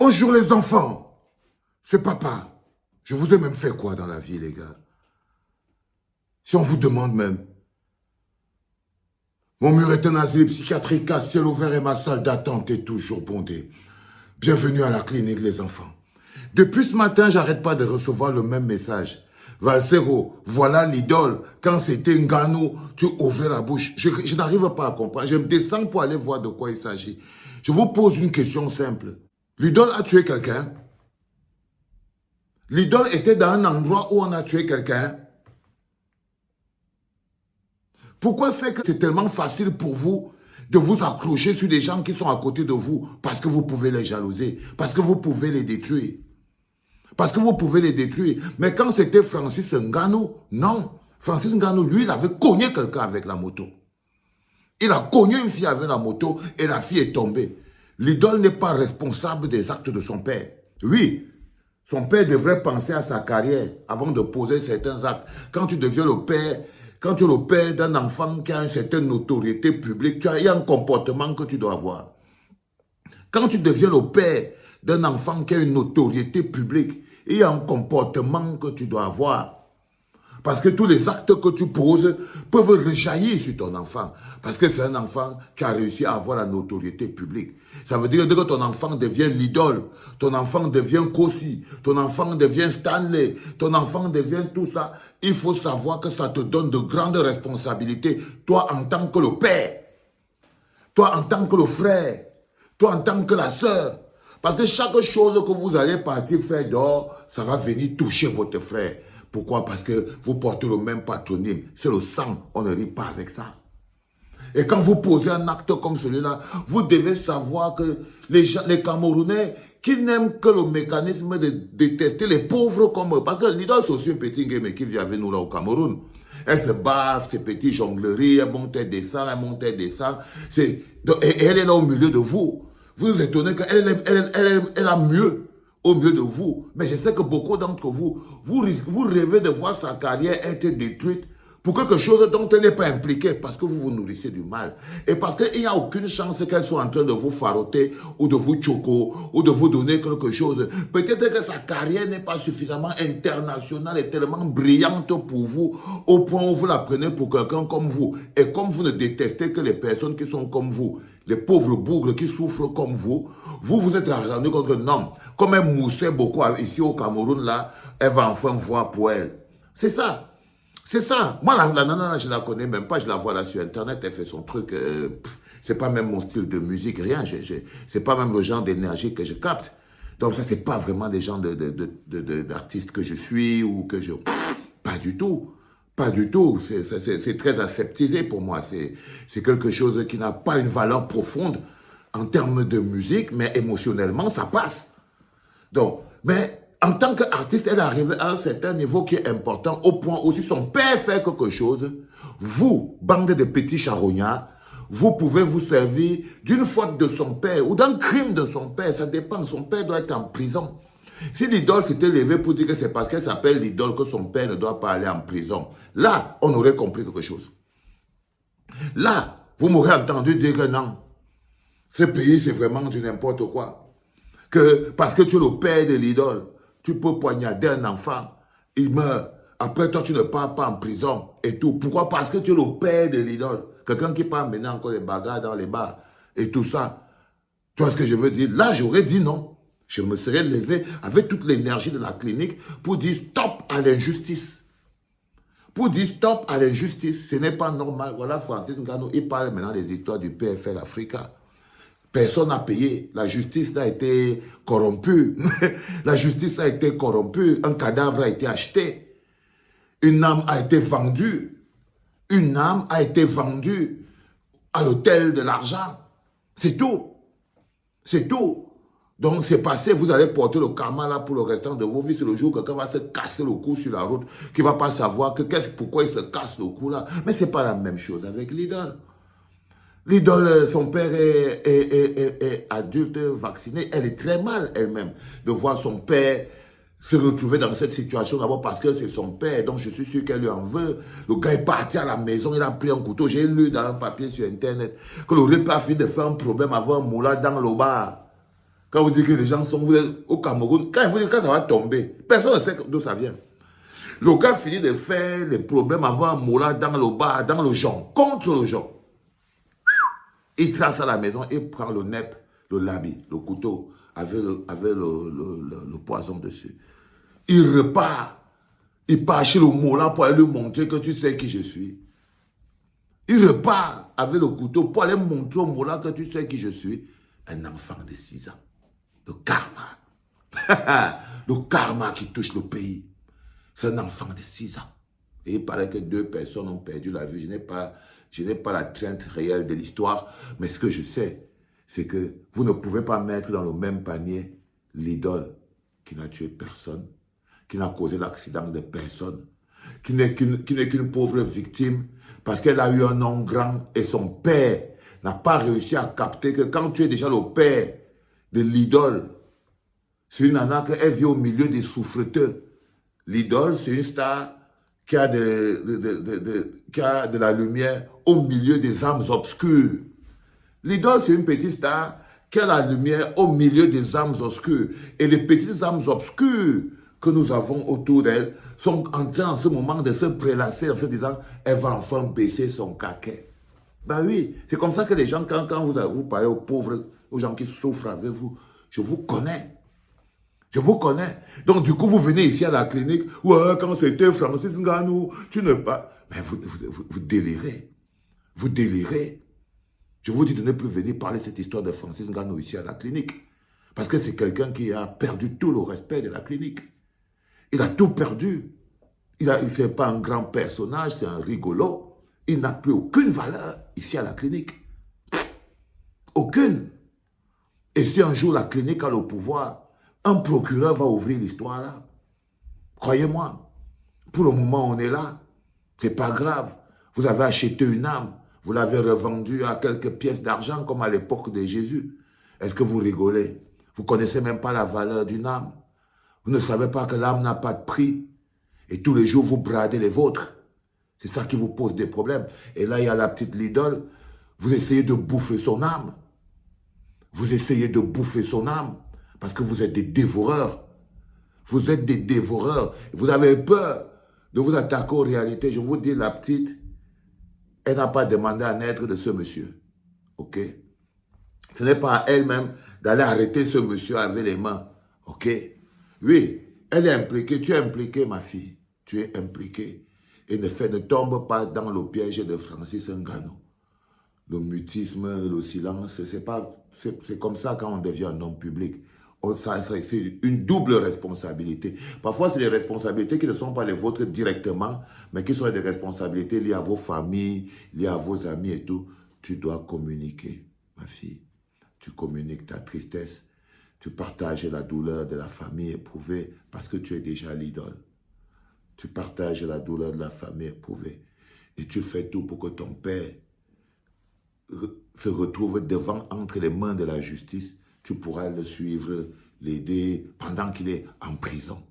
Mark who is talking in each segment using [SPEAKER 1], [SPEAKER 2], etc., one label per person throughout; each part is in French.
[SPEAKER 1] Bonjour les enfants, c'est papa. Je vous ai même fait quoi dans la vie, les gars? Si on vous demande même. Mon mur est un asile psychiatrique à ciel ouvert et ma salle d'attente est toujours bondée. Bienvenue à la clinique, les enfants. Depuis ce matin, j'arrête pas de recevoir le même message. Valsero, voilà l'idole. Quand c'était Ngannou, tu ouvrais la bouche. Je n'arrive pas à comprendre. Je me descends pour aller voir de quoi il s'agit. Je vous pose une question simple. L'idole a tué quelqu'un? L'idole était dans un endroit où on a tué quelqu'un? Pourquoi c'est que c'est tellement facile pour vous de vous accrocher sur des gens qui sont à côté de vous? Parce que vous pouvez les jalouser, parce que vous pouvez les détruire. Parce que vous pouvez les détruire. Mais quand c'était Francis Ngannou, non. Francis Ngannou, lui, il avait cogné quelqu'un avec la moto. Il a cogné une fille avec la moto et la fille est tombée. L'idole n'est pas responsable des actes de son père. Oui, son père devrait penser à sa carrière avant de poser certains actes. Quand tu deviens le père, quand tu es le père d'un enfant qui a une certaine notoriété publique, il y a un comportement que tu dois avoir. Quand tu deviens le père d'un enfant qui a une notoriété publique, il y a un comportement que tu dois avoir. Parce que tous les actes que tu poses peuvent rejaillir sur ton enfant. Parce que c'est un enfant qui a réussi à avoir la notoriété publique. Ça veut dire que ton enfant devient l'idole, ton enfant devient Kossi, ton enfant devient Stanley, ton enfant devient tout ça. Il faut savoir que ça te donne de grandes responsabilités. Toi en tant que le père, toi en tant que le frère, toi en tant que la sœur. Parce que chaque chose que vous allez partir faire dehors, ça va venir toucher votre frère. Pourquoi? Parce que vous portez le même patronyme. C'est le sang, on ne rit pas avec ça. Et quand vous posez un acte comme celui-là, vous devez savoir que les Camerounais qui n'aiment que le mécanisme de détester les pauvres comme eux. Parce que l'idole, c'est aussi un petit game qui vit avec nous là au Cameroun. Elle se bave, ses petites jongleries, elle monte, elle descend, elle monte, elle descend. Et elle est là au milieu de vous. Vous vous étonnez qu'elle a mieux au milieu de vous. Mais je sais que beaucoup d'entre vous, vous rêvez de voir sa carrière être détruite pour quelque chose dont elle n'est pas impliquée, parce que vous vous nourrissez du mal. Et parce qu'il n'y a aucune chance qu'elle soit en train de vous faroter, ou de vous choco, ou de vous donner quelque chose. Peut-être que sa carrière n'est pas suffisamment internationale et tellement brillante pour vous, au point où vous la prenez pour quelqu'un comme vous. Et comme vous ne détestez que les personnes qui sont comme vous, les pauvres bougres qui souffrent comme vous, vous êtes rendu compte que non, comme elle moussait beaucoup ici au Cameroun, là, elle va enfin voir pour elle. C'est ça. C'est ça. Moi, la nana, je la connais même pas. Je la vois là sur Internet. Elle fait son truc. C'est pas même mon style de musique, rien. C'est pas même le genre d'énergie que je capte. Donc, ça, c'est pas vraiment des gens d'artistes que je suis ou que je... Pas du tout. Pas du tout. C'est très aseptisé pour moi. C'est quelque chose qui n'a pas une valeur profonde en termes de musique, mais émotionnellement, ça passe. Donc, mais... En tant qu'artiste, elle est arrivée à un certain niveau qui est important, au point où si son père fait quelque chose, vous, bande de petits charognards, vous pouvez vous servir d'une faute de son père ou d'un crime de son père, ça dépend, son père doit être en prison. Si l'idole s'était levée pour dire que c'est parce qu'elle s'appelle l'idole que son père ne doit pas aller en prison, là, on aurait compris quelque chose. Là, vous m'aurez entendu dire que non, ce pays c'est vraiment du n'importe quoi. Que parce que tu es le père de l'idole, tu peux poignarder un enfant, il meurt. Après, toi, tu ne pars pas en prison et tout. Pourquoi? Parce que tu es le père de l'idole. Quelqu'un qui part maintenant encore des bagarres dans les bars et tout ça. Tu vois ce que je veux dire? Là, j'aurais dit non. Je me serais levé avec toute l'énergie de la clinique pour dire stop à l'injustice. Pour dire stop à l'injustice. Ce n'est pas normal. Voilà, Francis Ngannou, il parle maintenant des histoires du PFL Africa. Personne n'a payé. La justice a été corrompue. La justice a été corrompue. Un cadavre a été acheté. Une âme a été vendue. Une âme a été vendue à l'hôtel de l'argent. C'est tout. C'est tout. Donc c'est passé, vous allez porter le karma là pour le restant de vos vies. C'est le jour où quelqu'un va se casser le cou sur la route, qui ne va pas savoir pourquoi il se casse le cou là. Mais ce n'est pas la même chose avec l'idole. L'idole, son père est adulte, vacciné. Elle est très mal elle-même de voir son père se retrouver dans cette situation d'abord parce que c'est son père. Donc je suis sûr qu'elle lui en veut. Le gars est parti à la maison, il a pris un couteau. J'ai lu dans un papier sur Internet que le repas a fini de faire un problème avant un moulin dans le bar. Quand vous dites que les gens sont vous êtes au Cameroun, quand vous dites que ça va tomber, personne ne sait d'où ça vient. Le gars finit de faire les problèmes avant Mola dans le bar, dans le Jean, contre le Jean. Il trace à la maison, il prend le nep, le labi, le couteau, avec le poison dessus. Il repart. Il part chez le Mola pour aller lui montrer que tu sais qui je suis. Il repart avec le couteau pour aller montrer au Mola que tu sais qui je suis. Un enfant de 6 ans. Le karma. Le karma qui touche le pays. C'est un enfant de 6 ans. Et il paraît que 2 personnes ont perdu la vue. Je n'ai pas la crainte réelle de l'histoire. Mais ce que je sais, c'est que vous ne pouvez pas mettre dans le même panier l'idole qui n'a tué personne, qui n'a causé l'accident de personne, qui n'est qu'une pauvre victime, parce qu'elle a eu un nom grand et son père n'a pas réussi à capter que quand tu es déjà le père de l'idole, c'est une nana qu'elle vit au milieu des souffreteux. L'idole, c'est une star qui a de la lumière au milieu des âmes obscures. L'idole, c'est une petite star qui a la lumière au milieu des âmes obscures. Et les petites âmes obscures que nous avons autour d'elle sont en train en ce moment de se prélasser en se disant « elle va enfin baisser son caquet ». Ben oui, c'est comme ça que les gens, quand vous parlez aux pauvres, aux gens qui souffrent avec vous, je vous connais. Je vous connais. Donc, du coup, vous venez ici à la clinique. Ouais, quand c'était Francis Ngannou, tu ne pas. Mais vous délirez. Vous délirez. Je vous dis de ne plus venir parler cette histoire de Francis Ngannou ici à la clinique. Parce que c'est quelqu'un qui a perdu tout le respect de la clinique. Il a tout perdu. Il n'est pas un grand personnage, c'est un rigolo. Il n'a plus aucune valeur ici à la clinique. Aucune. Et si un jour la clinique a le pouvoir, un procureur va ouvrir l'histoire là. Croyez-moi. Pour le moment, on est là. C'est pas grave. Vous avez acheté une âme. Vous l'avez revendue à quelques pièces d'argent comme à l'époque de Jésus. Est-ce que vous rigolez? Vous ne connaissez même pas la valeur d'une âme. Vous ne savez pas que l'âme n'a pas de prix. Et tous les jours, vous bradez les vôtres. C'est ça qui vous pose des problèmes. Et là, il y a la petite Lidole. Vous essayez de bouffer son âme. Vous essayez de bouffer son âme. Parce que vous êtes des dévoreurs. Vous êtes des dévoreurs. Vous avez peur de vous attaquer aux réalités. Je vous dis, la petite, elle n'a pas demandé à naître de ce monsieur. OK? Ce n'est pas à elle-même d'aller arrêter ce monsieur avec les mains. OK? Oui, elle est impliquée. Tu es impliquée, ma fille. Tu es impliquée. Et ne tombe pas dans le piège de Francis Ngannou. Le mutisme, le silence, c'est comme ça quand on devient un homme public. C'est une double responsabilité. Parfois, c'est des responsabilités qui ne sont pas les vôtres directement, mais qui sont des responsabilités liées à vos familles, liées à vos amis et tout. Tu dois communiquer, ma fille. Tu communiques ta tristesse. Tu partages la douleur de la famille éprouvée parce que tu es déjà l'idole. Tu partages la douleur de la famille éprouvée. Et tu fais tout pour que ton père se retrouve devant, entre les mains de la justice. Tu pourras le suivre, l'aider pendant qu'il est en prison.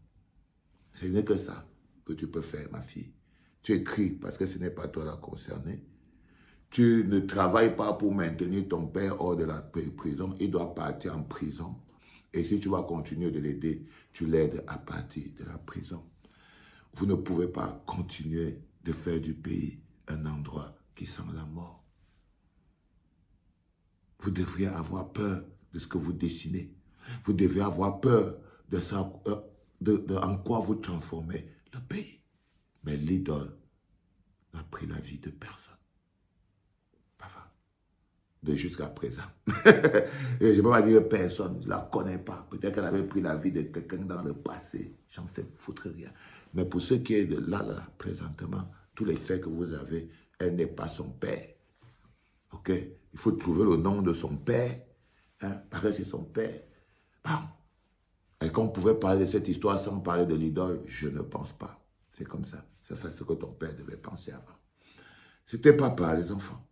[SPEAKER 1] Ce n'est que ça que tu peux faire, ma fille. Tu écris parce que ce n'est pas toi la concernée. Tu ne travailles pas pour maintenir ton père hors de la prison. Il doit partir en prison. Et si tu vas continuer de l'aider, tu l'aides à partir de la prison. Vous ne pouvez pas continuer de faire du pays un endroit qui sent la mort. Vous devriez avoir peur de ce que vous dessinez. Vous devez avoir peur de ça, en quoi vous transformez le pays. Mais l'idole n'a pris la vie de personne. De jusqu'à présent. Et je ne peux pas dire personne, je ne la connais pas. Peut-être qu'elle avait pris la vie de quelqu'un dans le passé. J'en sais foutre rien. Mais pour ce qui est de là, présentement, tous les faits que vous avez, elle n'est pas son père. OK? Il faut trouver le nom de son père. Hein? Parce que c'est son père. Bam. Est-ce qu'on pouvait parler de cette histoire sans parler de l'idole? Je ne pense pas. C'est comme ça. C'est ce que ton père devait penser avant. C'était papa, les enfants.